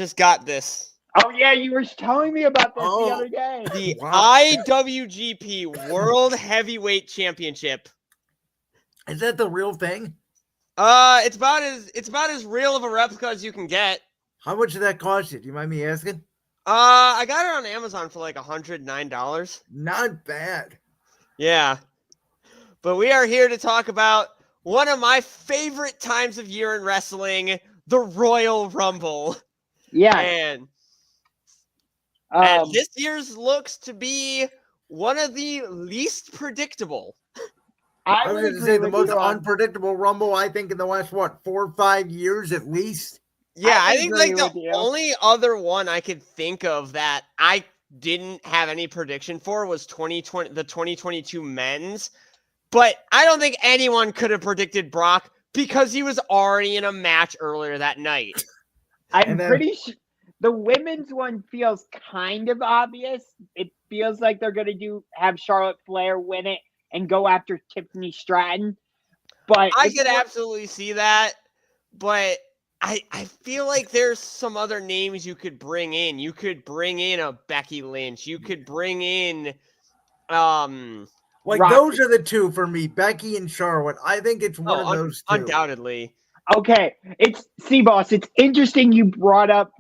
just got this. Oh, yeah, you were telling me about this the other day. The IWGP World Heavyweight Championship. Is that the real thing? It's about as real of a replica as you can get. How much did that cost you? Do you mind me asking? I got it on Amazon for like $109. Not bad. Yeah. But we are here to talk about one of my favorite times of year in wrestling, the Royal Rumble. Yeah. And this year's looks to be one of the least predictable. I was going to say the most unpredictable Rumble, I think, in the last, 4 or 5 years at least? Yeah, I think like the only other one I could think of that I didn't have any prediction for was the 2022 men's. But I don't think anyone could have predicted Brock because he was already in a match earlier that night. I'm pretty sure the women's one feels kind of obvious. It feels like they're going to have Charlotte Flair win it and go after Tiffany Stratton. But I could absolutely see that. But I feel like there's some other names you could bring in. You could bring in a Becky Lynch. You could bring in like those are the two for me, Becky and Charlotte. I think it's one of those two. Undoubtedly. Okay. It's SeaBoss. It's interesting you brought up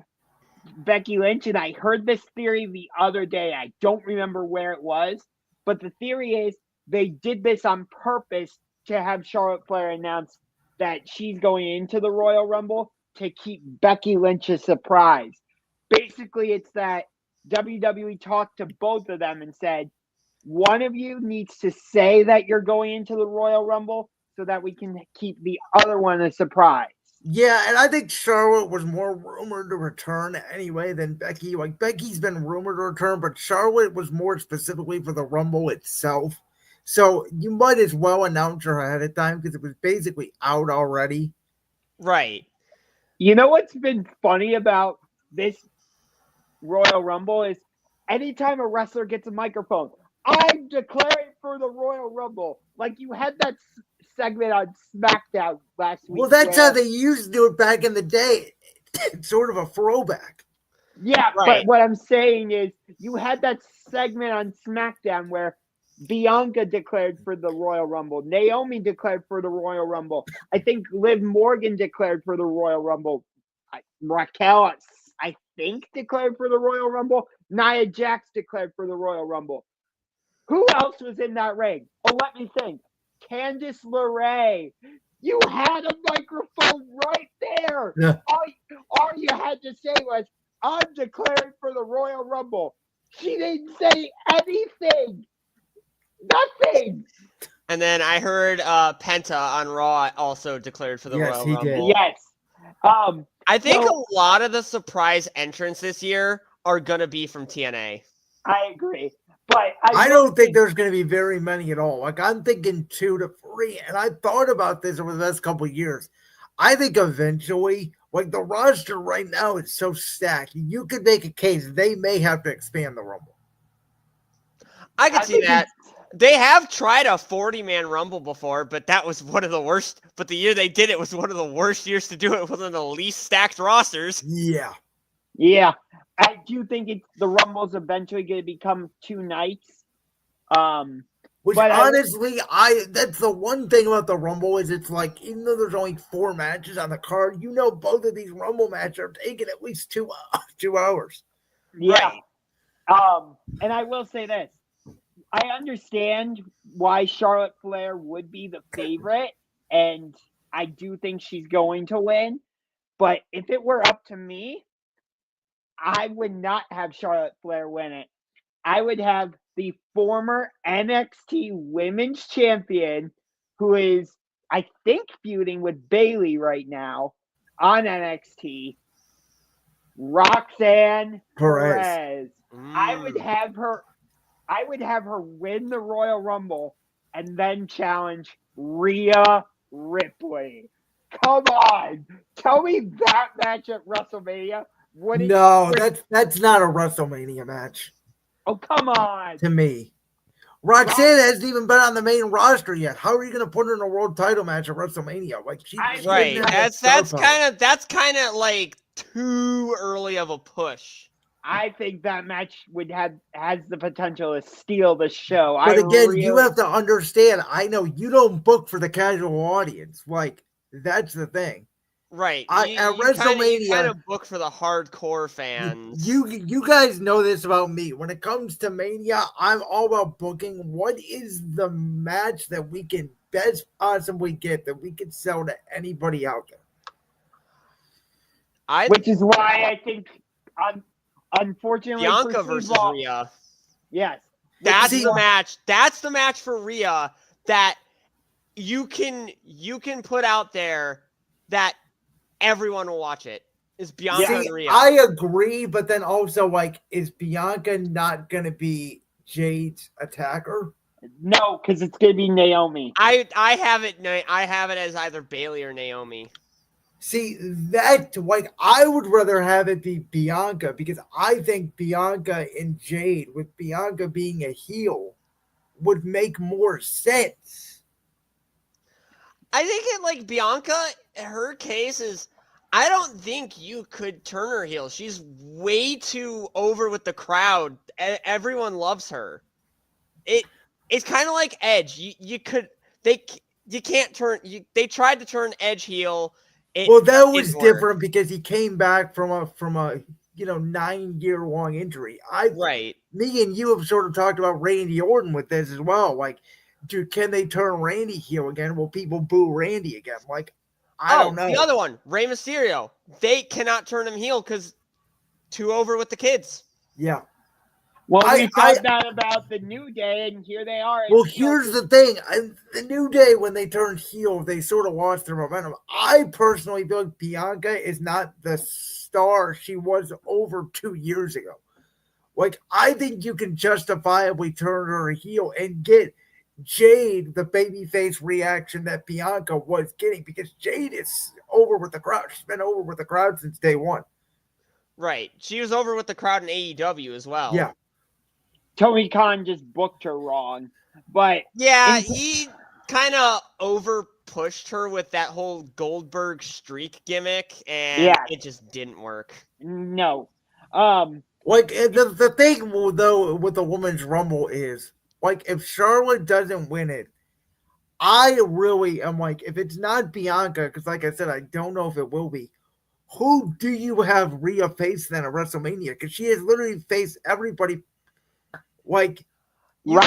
Becky Lynch, and I heard this theory the other day. I don't remember where it was, but the theory is they did this on purpose to have Charlotte Flair announce that she's going into the Royal Rumble to keep Becky Lynch a surprise. Basically, it's that WWE talked to both of them and said, one of you needs to say that you're going into the Royal Rumble so that we can keep the other one a surprise. Yeah, and I think Charlotte was more rumored to return anyway than Becky. Like, Becky's been rumored to return, but Charlotte was more specifically for the Rumble itself. So you might as well announce her ahead of time because it was basically out already. Right. You know what's been funny about this Royal Rumble is anytime a wrestler gets a microphone, I'm declaring for the Royal Rumble. Like you had that segment on SmackDown last week. Well, that's how they used to do it back in the day. It's sort of a throwback. Yeah, right. But what I'm saying is you had that segment on SmackDown where Bianca declared for the Royal Rumble. Naomi declared for the Royal Rumble. I think Liv Morgan declared for the Royal Rumble. Raquel, I think, declared for the Royal Rumble. Nia Jax declared for the Royal Rumble. Who else was in that ring? Oh, let me think. Candice LeRae. You had a microphone right there. Yeah. All you had to say was, I'm declaring for the Royal Rumble. She didn't say anything. Nothing. And then I heard Penta on Raw also declared for the Royal Rumble. Did. Yes. I think a lot of the surprise entrants this year are going to be from TNA. I agree. But I don't think there's going to be very many at all. Like, I'm thinking 2 to 3. And I thought about this over the last couple of years. I think eventually, like, the roster right now is so stacked. You could make a case they may have to expand the Rumble. I could see that. They have tried a 40-man Rumble before, but that was one of the worst. But the year they did it was one of the worst years to do it. One of the least stacked rosters. Yeah. Yeah. I do think the Rumble's eventually going to become 2 nights. Which honestly, that's the one thing about the Rumble is it's like, even though there's only 4 matches on the card, you know both of these Rumble matches are taking at least 2 hours. Yeah. And I will say this. I understand why Charlotte Flair would be the favorite, and I do think she's going to win. But if it were up to me, I would not have Charlotte Flair win it. I would have the former NXT Women's Champion, who is, I think, feuding with Bayley right now on NXT, Roxanne Perez. I would have her win the Royal Rumble and then challenge Rhea Ripley. Come on. Tell me that match at WrestleMania. No, that's not a WrestleMania match. Oh, come on. To me. Roxanne hasn't even been on the main roster yet. How are you going to put her in a world title match at WrestleMania? Like, right. That's kind of like too early of a push. I think that match has the potential to steal the show. But again, you have to understand, I know you don't book for the casual audience. Like, that's the thing. Right. At WrestleMania, you kind of book for the hardcore fans. You guys know this about me. When it comes to Mania, I'm all about booking. What is the match that we can best possibly get that we can sell to anybody out there? Which is why I think, unfortunately, Bianca versus Rhea. Yes, that's the match. That's the match for Rhea that you can put out there that everyone will watch it. Is Bianca and Rhea. I agree, but then also, like, is Bianca not going to be Jade's attacker? No, because it's going to be Naomi. I have it as either Bayley or Naomi. See, that, like, I would rather have it be Bianca because I think Bianca and Jade, with Bianca being a heel, would make more sense. I think Bianca, her case is, I don't think you could turn her heel. She's way too over with the crowd. Everyone loves her. It's kind of like Edge. They tried to turn Edge heel. That was different because he came back from a 9-year-long injury. Me and you have sort of talked about Randy Orton with this as well. Like, dude, can they turn Randy heel again? Will people boo Randy again? Like, I don't know. The other one, Rey Mysterio. They cannot turn him heel because too over with the kids. Yeah. Well, we talked about the New Day, and here they are. Well, here's the thing. The New Day, when they turned heel, they sort of lost their momentum. I personally feel like Bianca is not the star she was over 2 years ago. Like, I think you can justifiably turn her heel and get Jade the babyface reaction that Bianca was getting, because Jade is over with the crowd. She's been over with the crowd since day one. Right. She was over with the crowd in AEW as well. Yeah. Tony Khan just booked her wrong. But yeah, he kind of over pushed her with that whole Goldberg streak gimmick, and it just didn't work. No. Like, the thing, though, with the Women's Rumble is, like, if Charlotte doesn't win it, I really am like, if it's not Bianca, because like I said, I don't know if it will be, who do you have Rhea face then at WrestleMania? Because she has literally faced everybody. Like, you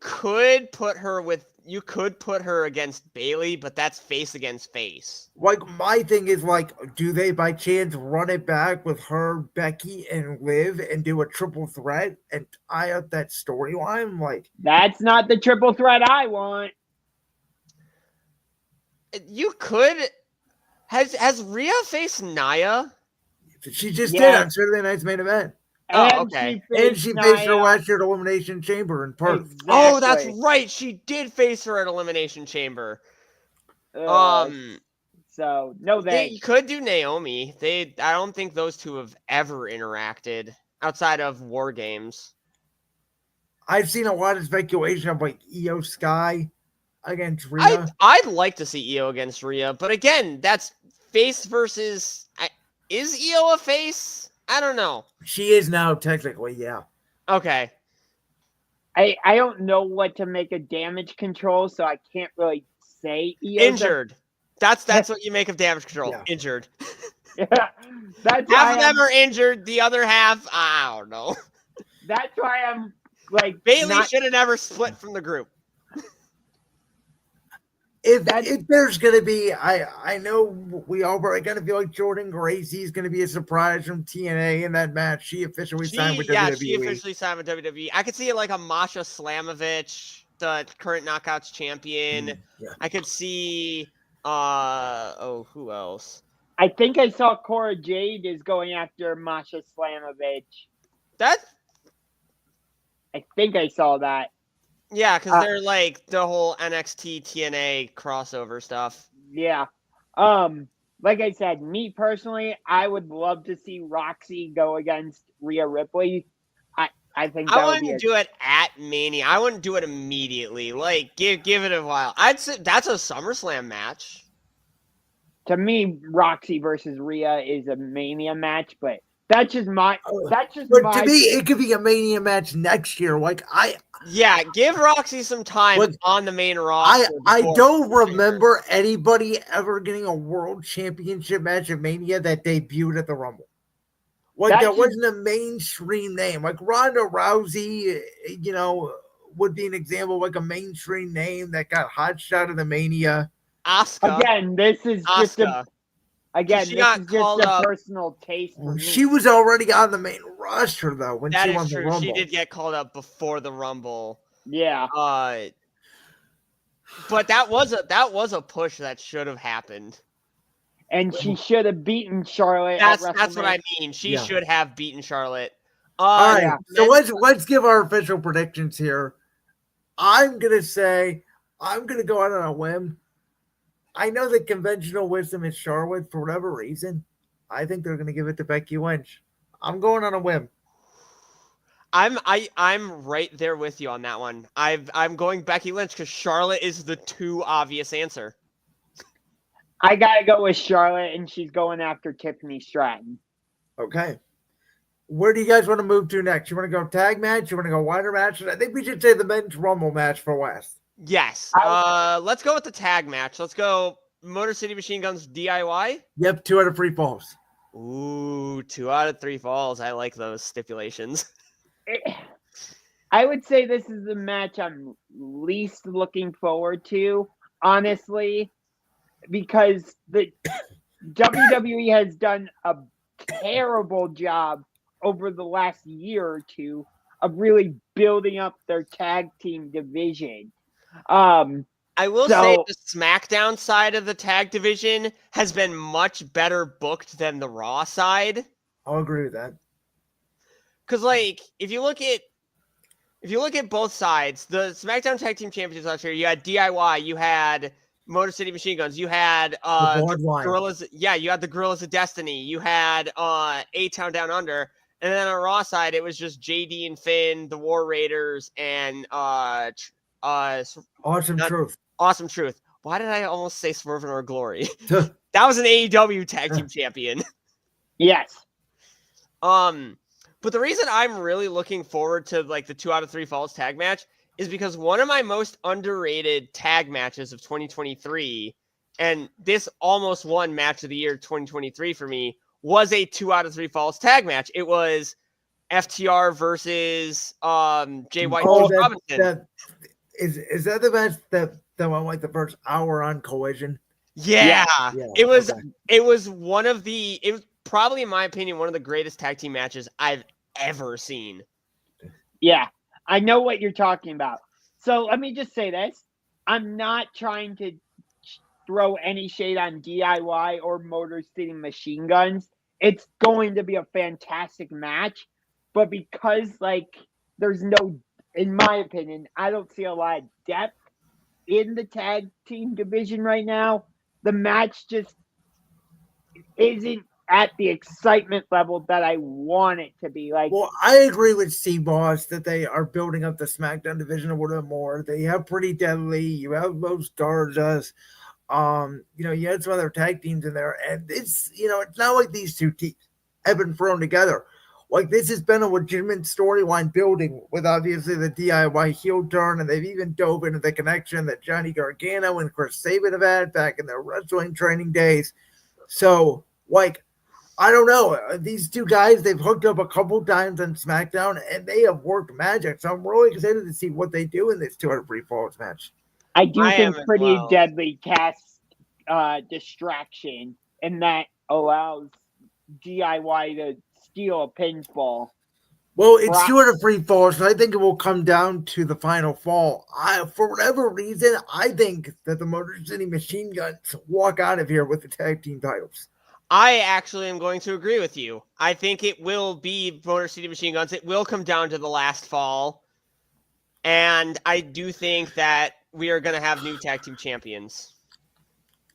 could put her against Bayley, but that's face against face. Like, my thing is, like, do they by chance run it back with her, Becky, and Liv and do a triple threat and tie up that storyline? Like, that's not the triple threat I want. You could. Has Rhea faced Nia? She just did on Saturday Night's Main Event. Oh, okay. And she faced her last year at Elimination Chamber in Perth. Exactly. Oh, that's right. She did face her at Elimination Chamber. So no, they could do Naomi. I don't think those two have ever interacted outside of War Games. I've seen a lot of speculation of, like, Io Sky against Rhea. I'd like to see Io against Rhea, but again, that's face versus. Is Io a face? I don't know. She is now, technically, yeah. Okay. I don't know what to make of damage control, so I can't really say Io's injured. That's what you make of damage control. Yeah. Injured. Yeah. That's half of them are injured. The other half, I don't know. That's why I'm like, Bayley should have never split from the group. If there's going to be, I know we all are going to feel like Jordan Gracie's going to be a surprise from TNA in that match. She officially signed with WWE. Yeah, she officially signed with WWE. I could see it like a Masha Slamovich, the current Knockouts champion. Yeah. I could see, who else? I think I saw Cora Jade is going after Masha Slamovich. I think I saw that. Yeah, because they're like the whole NXT TNA crossover stuff. Yeah. Like I said, me personally, I would love to see Roxy go against Rhea Ripley. I think I wouldn't do it at Mania. I wouldn't do it immediately. Like, give it a while. I'd say that's a SummerSlam match. to me, Roxy versus Rhea is a Mania match, but that's just my. But to me, it could be a Mania match next year. Yeah, give Roxy some time on the main roster. I don't remember anybody ever getting a world championship match at Mania that debuted at the Rumble. That wasn't a mainstream name. Like Ronda Rousey, would be an example of like a mainstream name that got hot shot of the Mania. Asuka. Again, this is just a personal taste for me. She was already on the main roster though when she won the Rumble. She did get called up before the Rumble. Yeah. But that was a push that should have happened. And she should have beaten Charlotte. That's what I mean. She should have beaten Charlotte. All right. So let's give our official predictions here. I'm gonna go out on a whim. I know the conventional wisdom is Charlotte for whatever reason. I think they're gonna give it to Becky Lynch. I'm going on a whim. I'm right there with you on that one. I'm going Becky Lynch because Charlotte is the too obvious answer. I gotta go with Charlotte, and she's going after Tiffany Stratton. Okay. Where do you guys want to move to next? You want to go tag match? You want to go wider match? I think we should say the men's Rumble match for last. Yes. Let's go with the tag match. Let's go Motor City Machine Guns DIY. Yep, 2 out of 3 falls. Ooh, 2 out of 3 falls. I like those stipulations. I would say this is the match I'm least looking forward to, honestly, because the WWE has done a terrible job over the last year or two of really building up their tag team division. I will say the SmackDown side of the tag division has been much better booked than the Raw side. I'll agree with that. Because, if you look at both sides, the SmackDown Tag Team Champions last year, you had DIY, you had Motor City Machine Guns, you had the Gorillas. Yeah, you had the Gorillas of Destiny, you had A-Town Down Under, and then on Raw side, it was just JD and Finn, the War Raiders, and Awesome Truth. Awesome Truth. Why did I almost say Swerve in Our Glory? That was an AEW Tag Team Champion. Yes. But the reason I'm really looking forward to the 2 out of 3 falls tag match is because one of my most underrated tag matches of 2023, and this almost won match of the year 2023 for me, was a 2 out of 3 falls tag match. It was FTR versus Jay White and Robinson. Is that the match that went the first hour on Collision? Yeah. It was probably, in my opinion, one of the greatest tag team matches I've ever seen. Yeah, I know what you're talking about. So let me just say this. I'm not trying to throw any shade on DIY or Motor City Machine Guns. It's going to be a fantastic match. But because, there's no, in my opinion, I don't see a lot of depth in the tag team division right now. The match just isn't at the excitement level that I want it to be. Well, I agree with SeaBoss that they are building up the SmackDown division a little bit more. They have Pretty Deadly. You have Los Garjas. You had some other tag teams in there, and it's not like these two teams have been thrown together. This has been a legitimate storyline building with obviously the DIY heel turn, and they've even dove into the connection that Johnny Gargano and Chris Sabin have had back in their wrestling training days. So, I don't know. These two guys, they've hooked up a couple times on SmackDown, and they have worked magic. So I'm really excited to see what they do in this 2 out of 3 falls match. I think Pretty Deadly casts distraction, and that allows DIY to steal a pinfall. Well, it's 2 out of 3 falls, so I think it will come down to the final fall. For whatever reason, I think that the Motor City Machine Guns walk out of here with the tag team titles. I actually am going to agree with you. I think it will be Motor City Machine Guns. It will come down to the last fall. And I do think that we are going to have new tag team champions.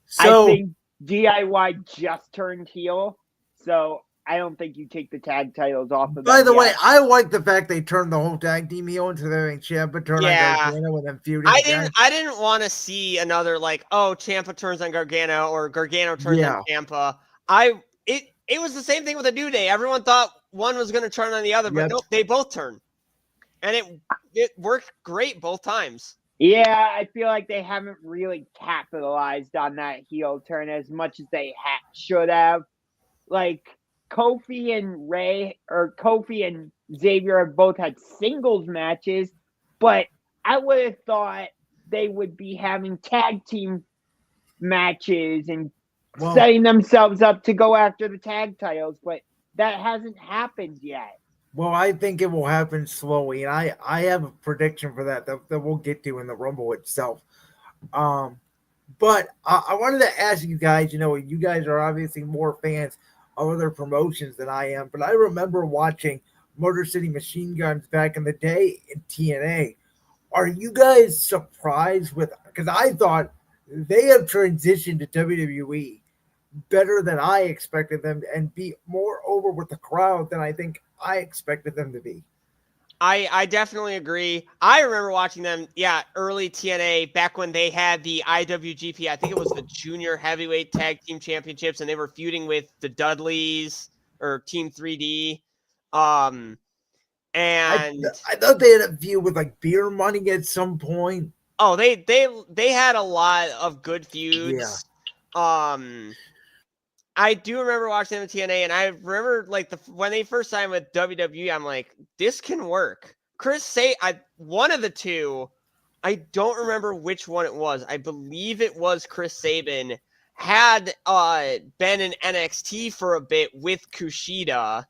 So, I think DIY just turned heel. So I don't think you take the tag titles off of them. By the way, I like the fact they turned the whole tag team heel into the champ, but turned on Gargano and then feuding. I didn't want to see another Ciampa turns on Gargano or Gargano turns on Ciampa. It was the same thing with the New Day. Everyone thought one was going to turn on the other, but no, they both turned, and it worked great both times. Yeah, I feel like they haven't really capitalized on that heel turn as much as they should have. Like Kofi and Xavier have both had singles matches, but I would have thought they would be having tag team matches and setting themselves up to go after the tag titles, but that hasn't happened yet. Well, I think it will happen slowly, and I have a prediction for that we'll get to in the Rumble itself. But I wanted to ask you guys, you guys are obviously more fans of other promotions than I am, but I remember watching Motor City Machine Guns back in the day in TNA. Are you guys surprised because I thought they have transitioned to WWE better than I expected them and be more over with the crowd than I think I expected them to be. I definitely agree. I remember watching them, early TNA back when they had the IWGP. I think it was the Junior Heavyweight Tag Team Championships, and they were feuding with the Dudleys or Team 3D. And I thought they had a feud with Beer Money at some point. Oh, they had a lot of good feuds. Yeah. I do remember watching them in TNA, and I remember when they first signed with WWE, I'm like, this can work. One of the two, I don't remember which one it was. I believe it was Chris Sabin, had been in NXT for a bit with Kushida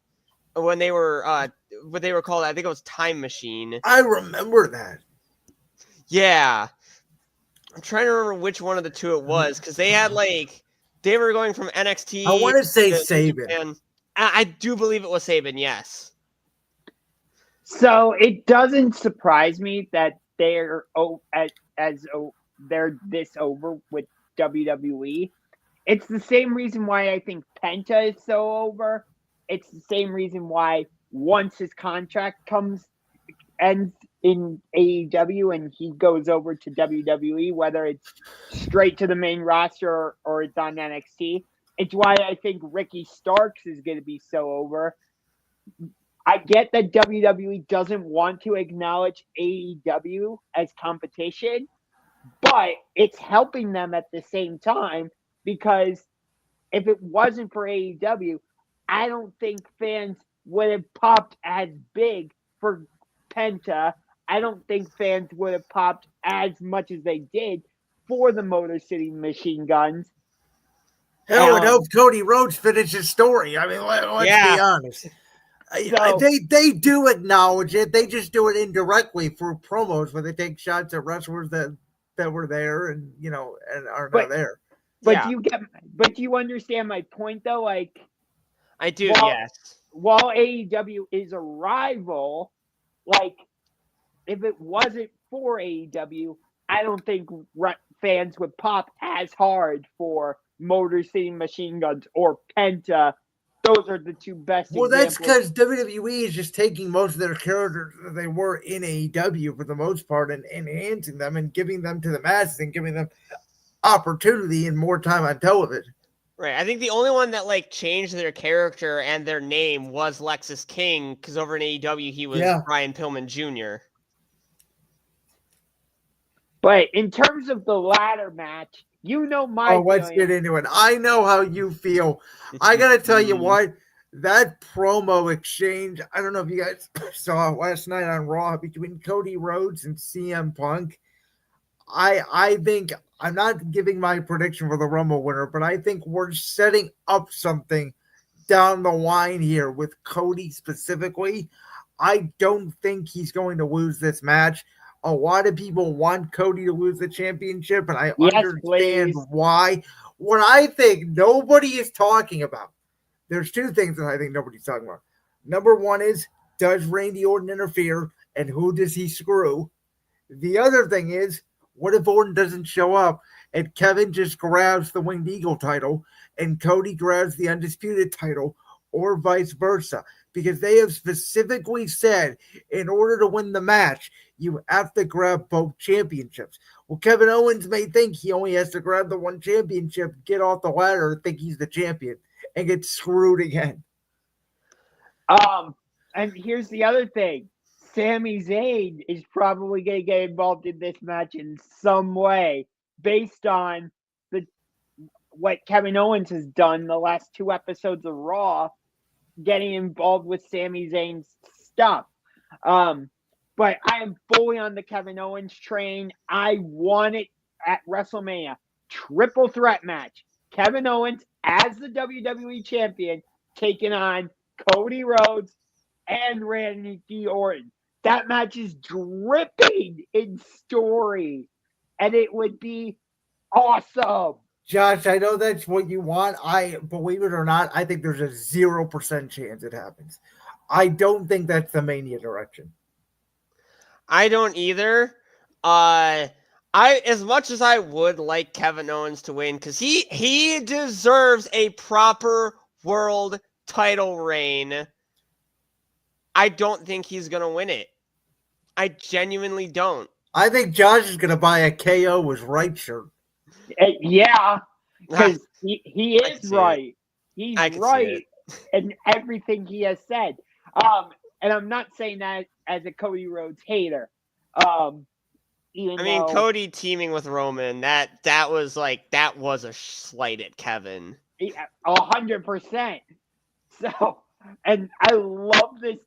when they were what they were called. I think it was Time Machine. I remember that. Yeah. I'm trying to remember which one of the two it was, because they had they were going from NXT. I want to say Sabin. And I do believe it was Sabin, yes. So it doesn't surprise me that they're they're this over with WWE. It's the same reason why I think Penta is so over. It's the same reason why once his contract ends in AEW and he goes over to WWE, whether it's straight to the main roster or it's on NXT. It's why I think Ricky Starks is going to be so over. I get that WWE doesn't want to acknowledge AEW as competition, but it's helping them at the same time, because if it wasn't for AEW, I don't think fans would have popped as big for Penta. I don't think fans would have popped as much as they did for the Motor City Machine Guns. Hell, it helped Cody Rhodes finish his story. I mean, let's be honest. So, they do acknowledge it. They just do it indirectly through promos where they take shots at wrestlers that were there and and are not there. But you understand my point though? I do, yes. While AEW is a rival, if it wasn't for AEW, I don't think fans would pop as hard for Motor City Machine Guns or Penta. Those are the two best examples. That's because WWE is just taking most of their characters that they were in AEW for the most part and enhancing them and giving them to the masses and giving them opportunity and more time on television. Right. I think the only one that changed their character and their name was Lexus King, because over in AEW he was Brian Pillman Jr. But in terms of the ladder match, my let's get into it. I know how you feel. I got to tell you what, that promo exchange, I don't know if you guys saw last night on Raw between Cody Rhodes and CM Punk. I think, I'm not giving my prediction for the Rumble winner, but I think we're setting up something down the line here with Cody specifically. I don't think he's going to lose this match. A lot of people want Cody to lose the championship, and I understand why. What I think nobody is talking about, there's two things that I think nobody's talking about. Number one is, does Randy Orton interfere, and who does he screw? The other thing is, what if Orton doesn't show up, and Kevin just grabs the Winged Eagle title, and Cody grabs the Undisputed title, or vice versa, because they have specifically said in order to win the match, you have to grab both championships. Well, Kevin Owens may think he only has to grab the one championship, get off the ladder, think he's the champion, and get screwed again. And here's the other thing. Sami Zayn is probably going to get involved in this match in some way based on what Kevin Owens has done the last 2 episodes of Raw, getting involved with Sami Zayn's stuff. But I am fully on the Kevin Owens train. I want it at WrestleMania. Triple threat match. Kevin Owens as the WWE champion taking on Cody Rhodes and Randy Orton. That match is dripping in story, and it would be awesome. Josh, I know that's what you want. I believe it or not, I think there's a 0% chance it happens. I don't think that's the Mania direction. I don't either. As much as I would like Kevin Owens to win, because he deserves a proper world title reign, I don't think he's gonna win it. I genuinely don't. I think Josh is gonna buy a KO with right shirt. Yeah, because he is right. He's right in everything he has said. And I'm not saying that as a Cody Rhodes hater. Cody teaming with Roman, that was a slight at Kevin. 100%. So, and I love this.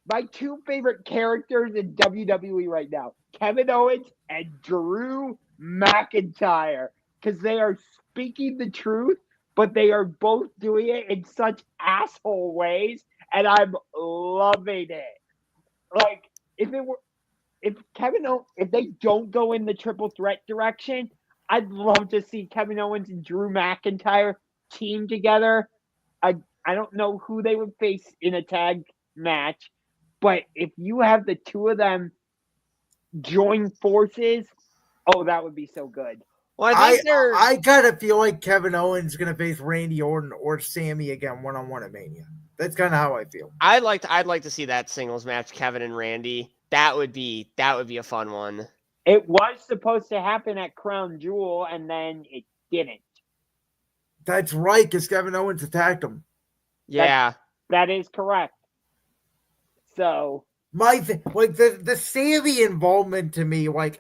My 2 favorite characters in WWE right now, Kevin Owens and Drew McIntyre, because they are speaking the truth, but they are both doing it in such asshole ways, and I'm loving it. Like, if they don't go in the triple threat direction, I'd love to see Kevin Owens and Drew McIntyre team together. I don't know who they would face in a tag match, but if you have the 2 of them join forces, oh, that would be so good. Well, I kind of feel like Kevin Owens is going to face Randy Orton or Sammy again one-on-one at Mania. That's kind of how I feel. I'd like to see that singles match, Kevin and Randy. That would be a fun one. It was supposed to happen at Crown Jewel, and then it didn't. That's right, because Kevin Owens attacked him. Yeah, that is correct. So the Sammy involvement to me, why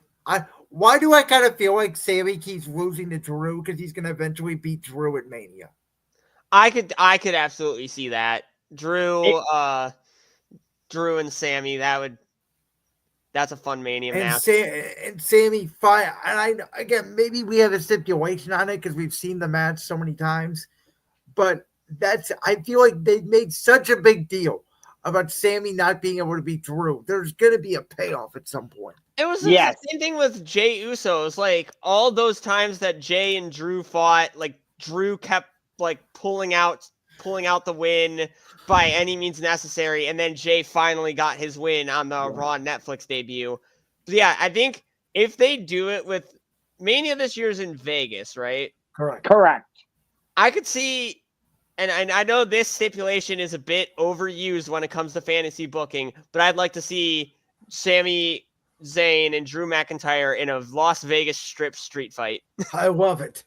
do I kind of feel like Sammy keeps losing to Drew because he's going to eventually beat Drew at Mania? I could absolutely see that. Drew and Sammy, that's a fun Mania match. And Sammy fight, and maybe we have a stipulation on it because we've seen the match so many times, but I feel like they made such a big deal about Sammy not being able to beat Drew. There's going to be a payoff at some point. It was the same thing with Jey Uso. It's like all those times that Jey and Drew fought, like Drew kept like pulling out the win by any means necessary, and then Jey finally got his win on the Raw Netflix debut. But yeah, I think if they do it with Mania this year's in Vegas, right? Correct. I could see. And I know this stipulation is a bit overused when it comes to fantasy booking, but I'd like to see Sami Zayn and Drew McIntyre in a Las Vegas Strip street fight. I love it.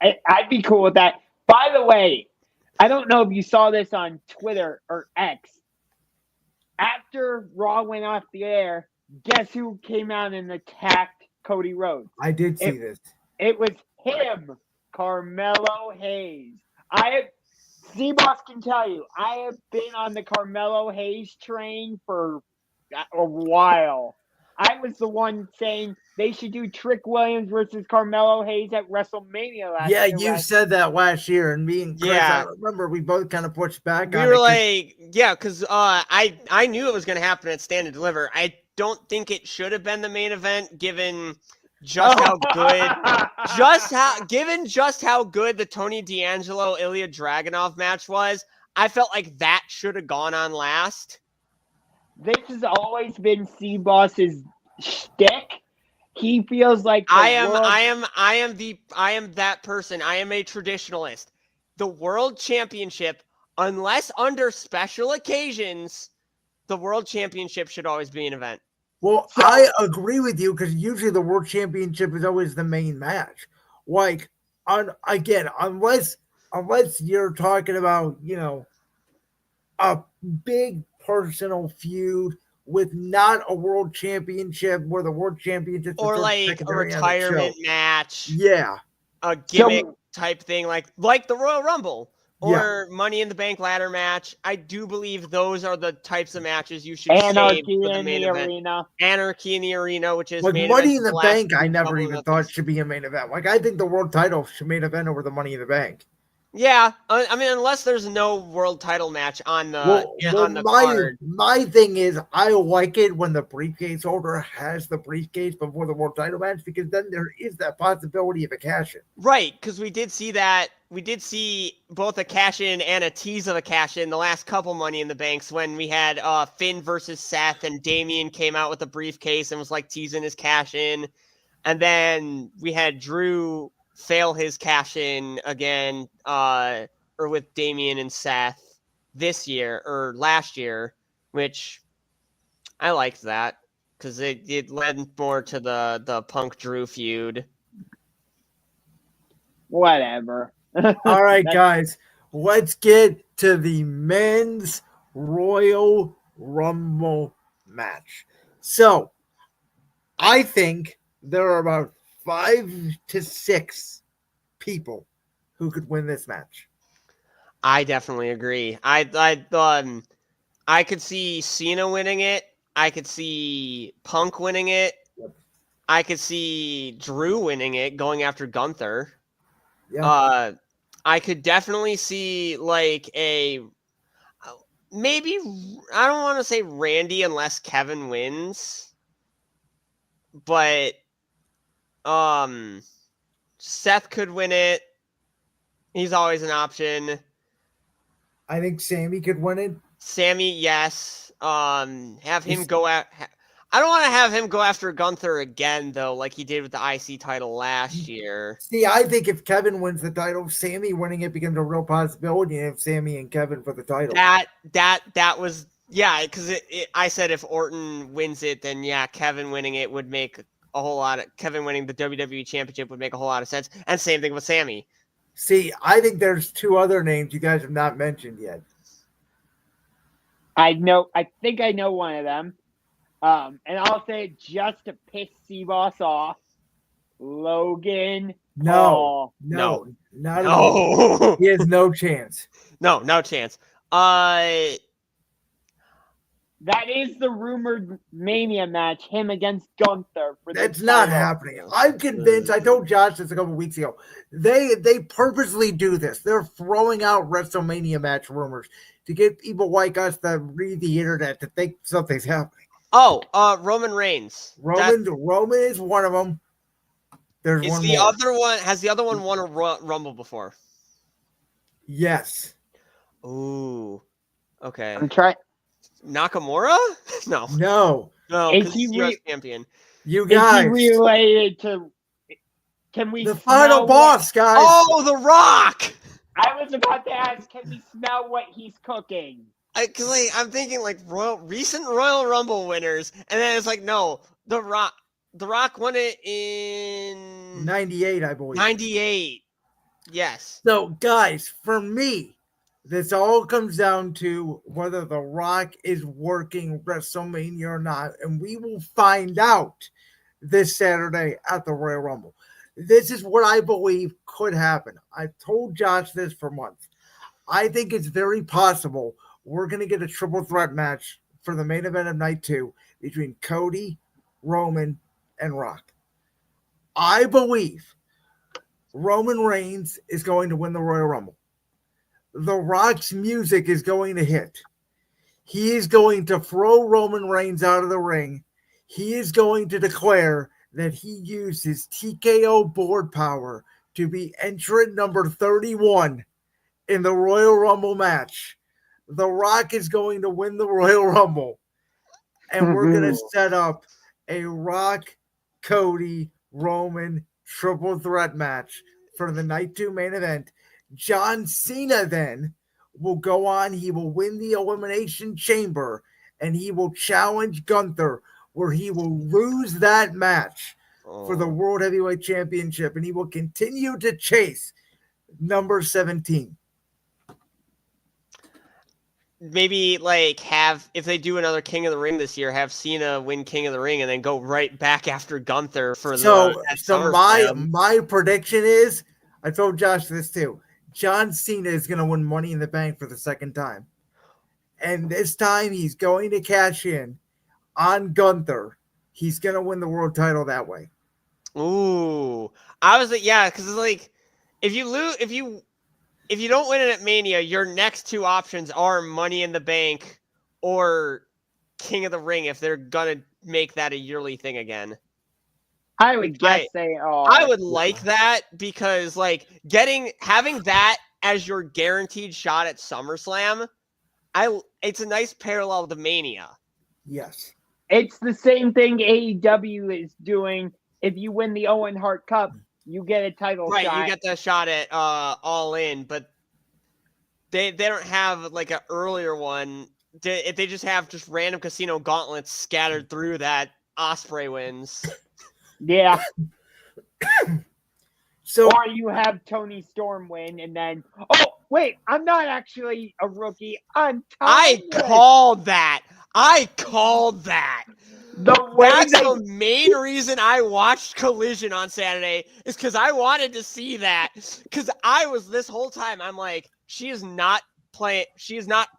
I'd be cool with that. By the way, I don't know if you saw this on Twitter or X. After Raw went off the air, guess who came out and attacked Cody Rhodes? I did see this. It was him, Carmelo Hayes. SeaBoss can tell you, I have been on the Carmelo Hayes train for a while. I was the one saying they should do Trick Williams versus Carmelo Hayes at WrestleMania last year. Yeah, you said that last year, and me and Chris, I remember we both kind of pushed back on it. We were like, because I knew it was going to happen at Stand and Deliver. I don't think it should have been the main event, given just how good the Tony D'Angelo Ilya Dragunov match was. I felt like that should have gone on last. This has always been SeaBoss's shtick. He feels like I am that person. I am a traditionalist. the World Championship, unless under special occasions, the World Championship should always be an event. Well, I agree with you because usually the World Championship is always the main match. Like, unless you're talking about, a big personal feud with not a world championship where the world championship or like a retirement match. Yeah. A gimmick type thing like the Royal Rumble or Money in the Bank ladder match. I do believe those are the types of matches you should save for the main event. Arena. Anarchy in the Arena, which is like main Money in event the Bank. I never even thought should be a main event. Like I think the world title should main event over the Money in the Bank. Yeah, I mean, unless there's no world title match on the card. My thing is, I like it when the briefcase holder has the briefcase before the world title match because then there is that possibility of a cash-in. Right, because we did see that. We did see both a cash-in and a tease of a cash-in the last couple Money in the Banks when we had Finn versus Seth and Damian came out with a briefcase and was like teasing his cash-in. And then we had Drew fail his cash in again, or with Damian and Seth this year or last year, which I liked that because it led more to the Punk Drew feud. Whatever. All right, guys, let's get to the men's Royal Rumble match. So, I think there are about 5 to 6 people who could win this match. I definitely agree. I could see Cena winning it. I could see Punk winning it. Yep. I could see Drew winning it, going after Gunther. Yeah. I could definitely see like maybe I don't want to say Randy unless Kevin wins, but Seth could win it. He's always an option. I think Sammy could win it. Sammy, yes. Have him go at. I don't want to have him go after Gunther again, though, like he did with the IC title last year. See, I think if Kevin wins the title, Sammy winning it becomes a real possibility. If Sammy and Kevin for the title, that was because I said if Orton wins it, then Kevin winning it would make a whole lot of Kevin winning the WWE Championship would make a whole lot of sense, and same thing with Sammy. See, I think there's 2 other names you guys have not mentioned yet. I think I know one of them. And I'll say just to piss SeaBoss off, Logan. No. He has no chance. No chance. That is the rumored Mania match, him against Gunther. That's not happening. I'm convinced. I told Josh this a couple weeks ago. They purposely do this. They're throwing out WrestleMania match rumors to get people like us that read the internet to think something's happening. Oh, Roman Reigns. Roman is one of them. There's one more. Has the other one won a Rumble before? Yes. Ooh. Okay. I'm trying. Nakamura? No. Is he US champion? You guys. Is he related to? Can we? The final boss, guys. Oh, The Rock. I was about to ask. Can we smell what he's cooking? Because I'm thinking like recent Royal Rumble winners, and then it's like no, The Rock. The Rock won it in 98, I believe. 98. Yes. So, guys, for me, this all comes down to whether The Rock is working WrestleMania or not, and we will find out this Saturday at the Royal Rumble. This is what I believe could happen. I've told Josh this for months. I think it's very possible we're going to get a triple threat match for the main event of night 2 between Cody, Roman, and Rock. I believe Roman Reigns is going to win the Royal Rumble. The Rock's music is going to hit. He is going to throw Roman Reigns out of the ring. He is going to declare that he used his TKO board power to be entrant number 31 in the Royal Rumble match. The Rock is going to win the Royal Rumble. And we're going to set up a Rock, Cody, Roman triple threat match for the night 2 main event. John Cena then will go on. He will win the Elimination Chamber, and he will challenge Gunther, where he will lose that match for the World Heavyweight Championship, and he will continue to chase number 17. Maybe like if they do another King of the Ring this year, have Cena win King of the Ring and then go right back after Gunther for so SummerSlam. my prediction is, I told Josh this too, John Cena is going to win Money in the Bank for the second time. And this time he's going to cash in on Gunther. He's going to win the world title that way. Ooh. I was like, yeah, because it's like if you don't win it at Mania, your next two options are Money in the Bank or King of the Ring if they're gonna make that a yearly thing again. I would I would like that because like having that as your guaranteed shot at SummerSlam, it's a nice parallel to Mania. Yes. It's the same thing AEW is doing. If you win the Owen Hart Cup, you get a title shot. Right, you get the shot at All In, but they don't have like an earlier one. They just have just random casino gauntlets scattered through that Ospreay wins. Yeah. So, or you have Tony Storm win, and then wait, I'm not actually a rookie. I called that. That's the main reason I watched Collision on Saturday is because I wanted to see that. Because this whole time, I'm like, she is not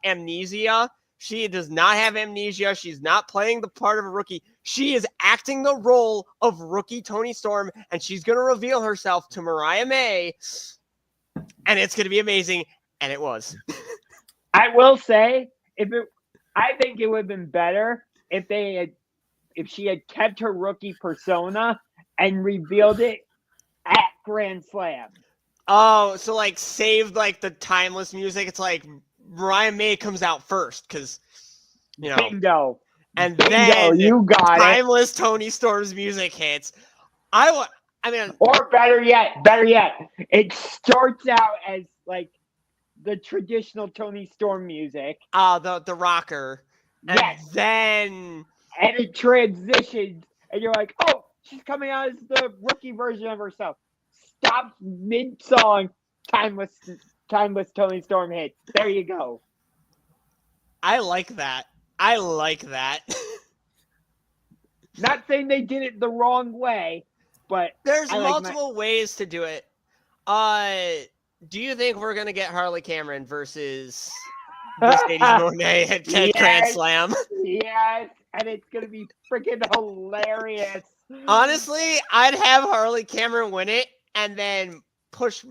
amnesia. She does not have amnesia. She's not playing the part of a rookie. She is acting the role of rookie Tony Storm, and she's going to reveal herself to Mariah May, and it's going to be amazing, and it was. I will say, I think it would have been better if she had kept her rookie persona and revealed it at Grand Slam. Oh, so like saved like the timeless music. It's like Mariah May comes out first because bingo, and then you got timeless Tony Storm's music hits. Or better yet, it starts out as like the traditional Tony Storm music. The rocker. Yes. And it transitions, and you're like, oh, she's coming out as the rookie version of herself. Stops mid-song, timeless Tony Storm hits. There you go. I like that. Not saying they did it the wrong way, but there's multiple ways to do it. Do you think we're gonna get Harley Cameron versus Mercedes Moné at Grand Slam? Yes, and it's gonna be freaking hilarious. Honestly, I'd have Harley Cameron win it and then push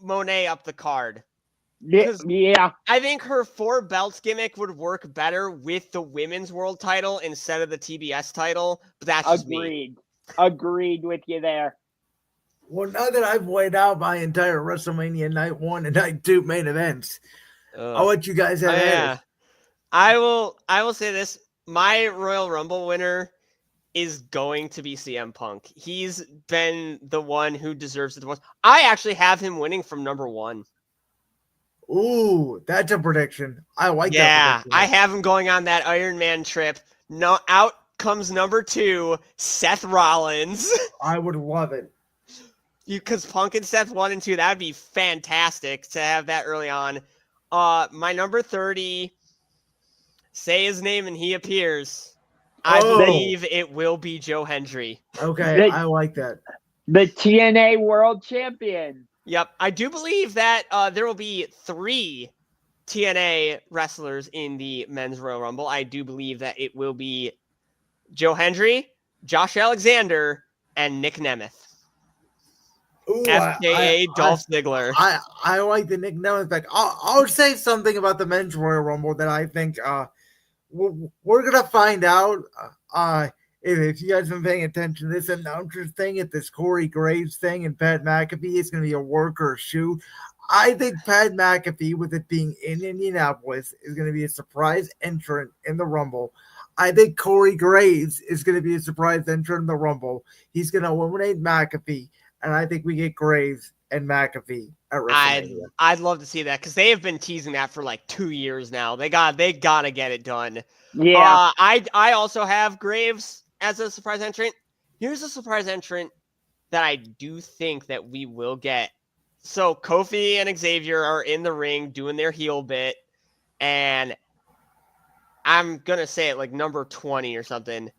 Monet up the card. Yeah. I think her 4 belts gimmick would work better with the women's world title instead of the TBS title, but that's just me. Agreed with you there. Well, now that I've laid out my entire WrestleMania Night 1 and Night 2 main events, I'll let you guys have it. I will say this. My Royal Rumble winner is going to be CM Punk. He's been the one who deserves it the most. I actually have him winning from number 1. Ooh, that's a prediction. I like that. Yeah, I have him going on that Iron Man trip. No, out comes number 2, Seth Rollins. I would love it. Because Punk and Seth 1 and 2, that would be fantastic to have that early on. My number 30, say his name and he appears. I believe it will be Joe Hendry. Okay, I like that. The TNA World Champion. Yep, I do believe that there will be 3 TNA wrestlers in the Men's Royal Rumble. I do believe that it will be Joe Hendry, Josh Alexander, and Nick Nemeth. Ooh, FKA Dolph Ziggler. I like the Nick Nemeth back. I'll say something about the Men's Royal Rumble that I think we're going to find out. If you guys have been paying attention to this announcer thing at this Corey Graves thing and Pat McAfee, it's going to be a work or a shoot. I think Pat McAfee, with it being in Indianapolis, is going to be a surprise entrant in the Rumble. I think Corey Graves is going to be a surprise entrant in the Rumble. He's going to eliminate McAfee, and I think we get Graves and McAfee at WrestleMania. I'd love to see that because they have been teasing that for like 2 years now. They gotta get it done. Yeah. I also have Graves as a surprise entrant. Here's a surprise entrant that I do think that we will get. So Kofi and Xavier are in the ring doing their heel bit, and I'm gonna say it like number 20 or something.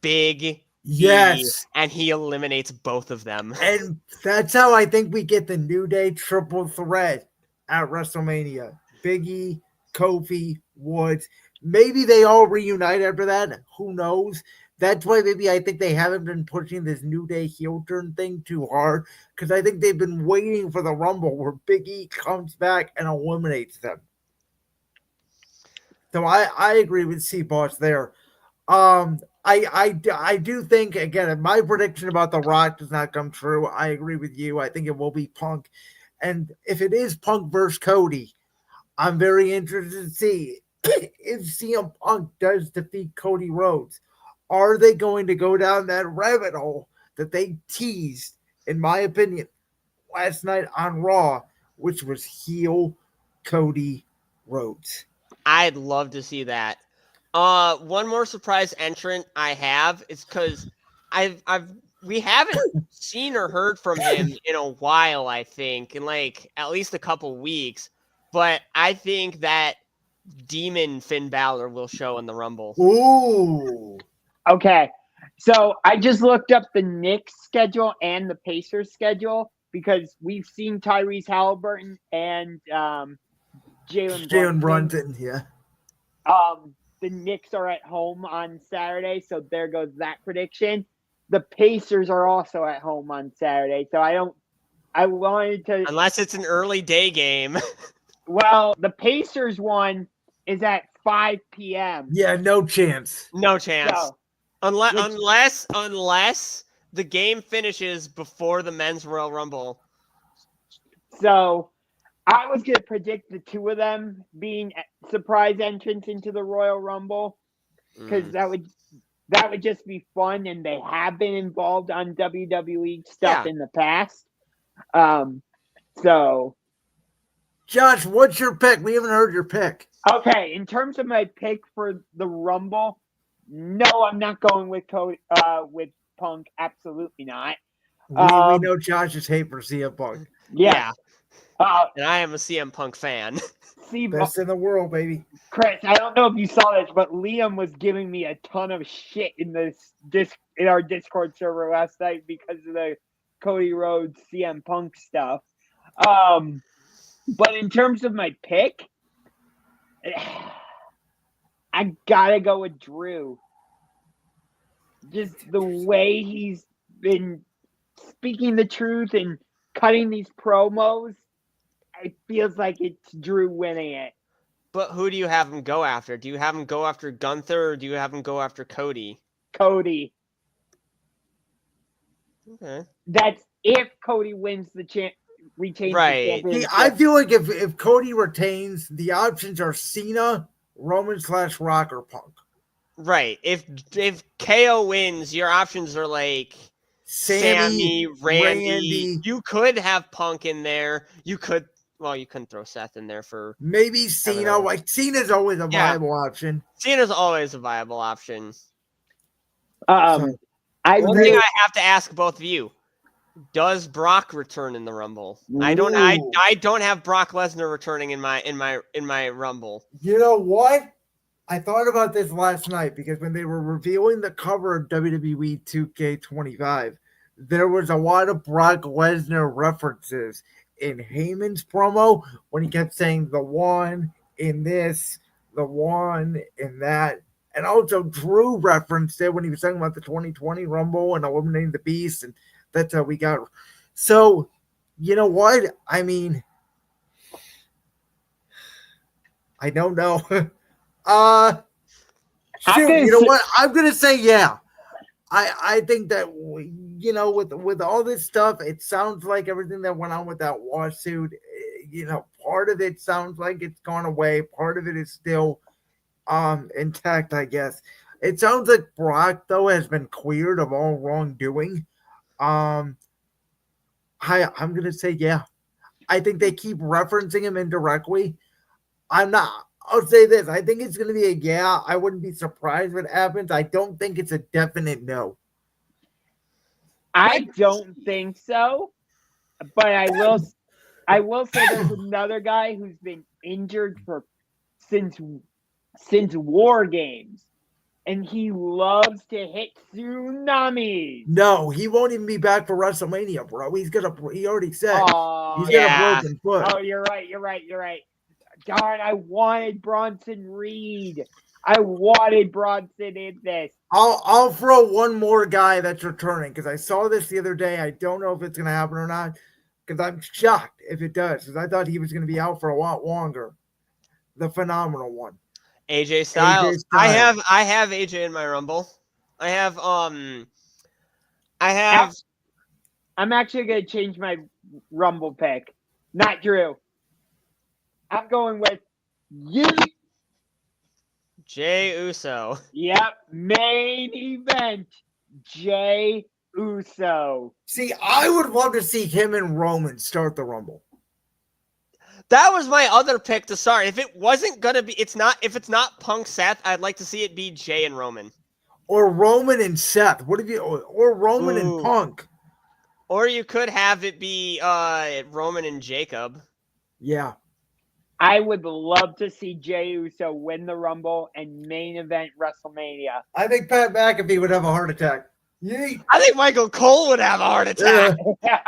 Big Yes. and he eliminates both of them. And that's how I think we get the New Day triple threat at WrestleMania. Big E, Kofi, Woods. Maybe they all reunite after that. Who knows? That's why maybe I think they haven't been pushing this New Day heel turn thing too hard, because I think they've been waiting for the Rumble where Big E comes back and eliminates them. So I agree with SeaBoss there. I do think, again, if my prediction about The Rock does not come true, I agree with you. I think it will be Punk. And if it is Punk versus Cody, I'm very interested to see if CM Punk does defeat Cody Rhodes. Are they going to go down that rabbit hole that they teased, in my opinion, last night on Raw, which was heel Cody Rhodes? I'd love to see that. One more surprise entrant I have is because we haven't seen or heard from him in a while, I think, in like at least a couple weeks. But I think that Demon Finn Balor will show in the Rumble. Ooh. Okay. So I just looked up the Knicks schedule and the Pacers schedule because we've seen Tyrese Halliburton and Jalen Brunson, yeah. The Knicks are at home on Saturday, so there goes that prediction. The Pacers are also at home on Saturday, so I wanted to... Unless it's an early day game. Well, the Pacers one is at 5 p.m. Yeah, no chance. No chance. So, unless the game finishes before the Men's Royal Rumble. So I was going to predict the two of them being surprise entrants into the Royal Rumble because that would just be fun, and they have been involved on WWE stuff in the past. So, Josh, what's your pick? We haven't heard your pick. Okay, in terms of my pick for the Rumble, no, I'm not going with with Punk. Absolutely not. We know Josh's hate for CM Punk. Yeah. And I am a CM Punk fan. Best in the world, baby. Chris, I don't know if you saw this, but Liam was giving me a ton of shit in our Discord server last night because of the Cody Rhodes CM Punk stuff. But in terms of my pick, I gotta go with Drew. Just the way he's been speaking the truth and cutting these promos, it feels like it's Drew winning it. But who do you have him go after? Do you have him go after Gunther, or do you have him go after Cody? Cody. Okay. That's if Cody wins the retains the championship. I feel like if Cody retains, the options are Cena, Roman/Rock, or Punk. Right. If KO wins, your options are like Sammy, Randy. You could have Punk in there. You couldn't throw Seth in there for maybe Cena. Like Cena's always a viable option. Cena's always a viable option. One thing I have to ask both of you: does Brock return in the Rumble? I don't have Brock Lesnar returning in my Rumble. You know what? I thought about this last night because when they were revealing the cover of WWE 2K25, there was a lot of Brock Lesnar references in Heyman's promo when he kept saying the one in this, the one in that. And also Drew referenced it when he was talking about the 2020 Rumble and eliminating the Beast, and that's how we got. So, you know what? I mean, I don't know. You know what? I'm gonna say yeah. I think that with all this stuff, it sounds like everything that went on with that lawsuit. Part of it sounds like it's gone away. Part of it is still intact, I guess. It sounds like Brock though has been cleared of all wrongdoing. I'm gonna say yeah. I think they keep referencing him indirectly. I'll say this. I think it's going to be a yeah. I wouldn't be surprised if it happens. I don't think it's a definite no. I don't think so, but I will say there's another guy who's been injured since War Games, and he loves to hit tsunamis. No, he won't even be back for WrestleMania, bro. He already said he's got a broken foot. Oh, you're right. Darn, I wanted Bronson Reed. I wanted Bronson in this. I'll throw one more guy that's returning because I saw this the other day. I don't know if it's going to happen or not because I'm shocked if it does because I thought he was going to be out for a lot longer. The phenomenal one, AJ Styles. I have AJ in my Rumble. I'm actually going to change my Rumble pick. Not Drew. I'm going with you. Jey Uso. Yep, main event. Jey Uso. See, I would love to see him and Roman start the Rumble. That was my other pick to start. If it wasn't gonna be, if it's not Punk Seth, I'd like to see it be Jey and Roman. Or Roman and Seth. Or Roman and Punk. Or you could have it be Roman and Jacob. Yeah. I would love to see Jey Uso win the Rumble and main event WrestleMania. I think Pat McAfee would have a heart attack. Yeet. I think Michael Cole would have a heart attack. Yeah.